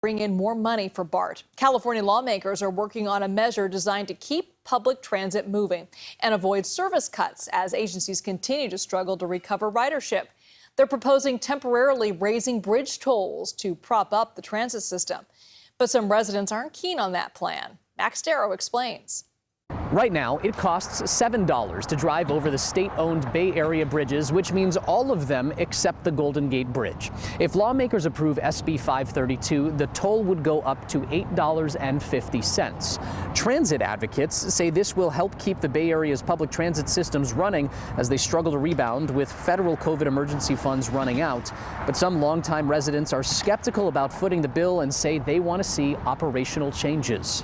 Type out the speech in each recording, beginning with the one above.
bring in more money for BART. California lawmakers are working on a measure designed to keep public transit moving and avoid service cuts as agencies continue to struggle to recover ridership. They're proposing temporarily raising bridge tolls to prop up the transit system. But some residents aren't keen on that plan. Darrow explains. Right now, it costs $7 to drive over the state-owned Bay Area bridges, which means all of them except the Golden Gate Bridge. If lawmakers approve SB 532, the toll would go up to $8.50. Transit advocates say this will help keep the Bay Area's public transit systems running as they struggle to rebound with federal COVID emergency funds running out. But some longtime residents are skeptical about footing the bill and say they want to see operational changes.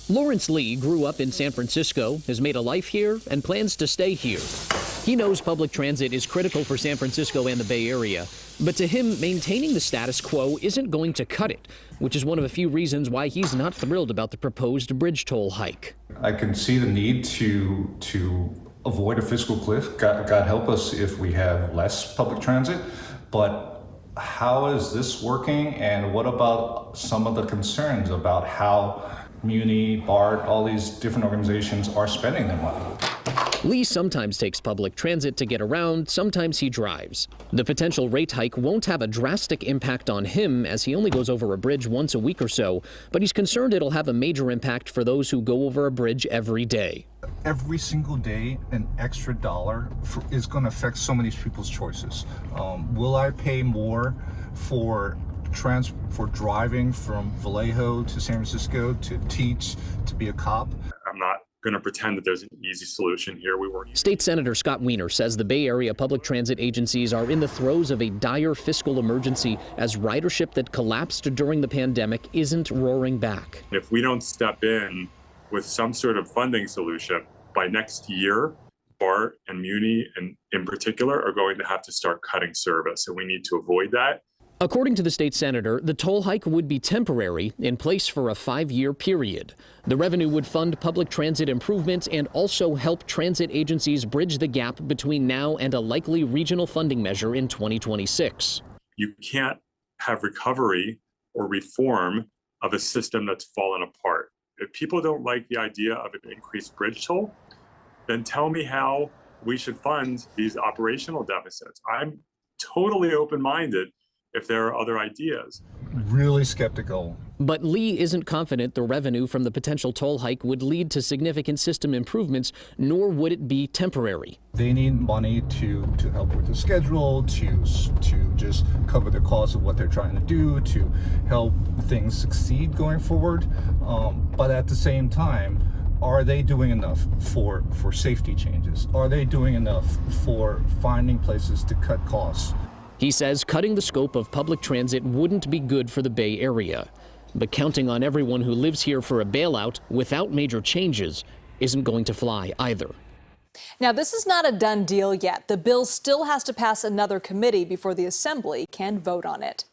Lawrence Lee grew up in San Francisco, has made a life here, and plans to stay here. He knows public transit is critical for San Francisco and the Bay Area, but to him, maintaining the status quo isn't going to cut it, which is one of a few reasons why he's not thrilled about the proposed bridge toll hike. I can see the need to avoid a fiscal cliff. God help us if we have less public transit, but how is this working, and what about some of the concerns about how Muni, BART, all these different organizations are spending their money? Lee sometimes takes public transit to get around, sometimes he drives. The potential rate hike won't have a drastic impact on him as he only goes over a bridge once a week or so, but he's concerned it'll have a major impact for those who go over a bridge every day. Every single day, an extra dollar is going to affect so many people's choices. Will I pay more for driving from Vallejo to San Francisco to teach, to be a cop? I'm not going to pretend that there's an easy solution here. State Senator Scott Wiener says the Bay Area public transit agencies are in the throes of a dire fiscal emergency as ridership that collapsed during the pandemic isn't roaring back. If we don't step in with some sort of funding solution by next year, BART and Muni in particular are going to have to start cutting service, and we need to avoid that. According to the state senator, the toll hike would be temporary, in place for a 5-year period. The revenue would fund public transit improvements and also help transit agencies bridge the gap between now and a likely regional funding measure in 2026. You can't have recovery or reform of a system that's fallen apart. If people don't like the idea of an increased bridge toll, then tell me how we should fund these operational deficits. I'm totally open-minded if there are other ideas. Really skeptical. But Lee isn't confident the revenue from the potential toll hike would lead to significant system improvements, nor would it be temporary. They need money to help with the schedule, to just cover the cost of what they're trying to do, to help things succeed going forward. But at the same time, are they doing enough for safety changes? Are they doing enough for finding places to cut costs? He says cutting the scope of public transit wouldn't be good for the Bay Area. But counting on everyone who lives here for a bailout without major changes isn't going to fly either. Now, this is not a done deal yet. The bill still has to pass another committee before the Assembly can vote on it.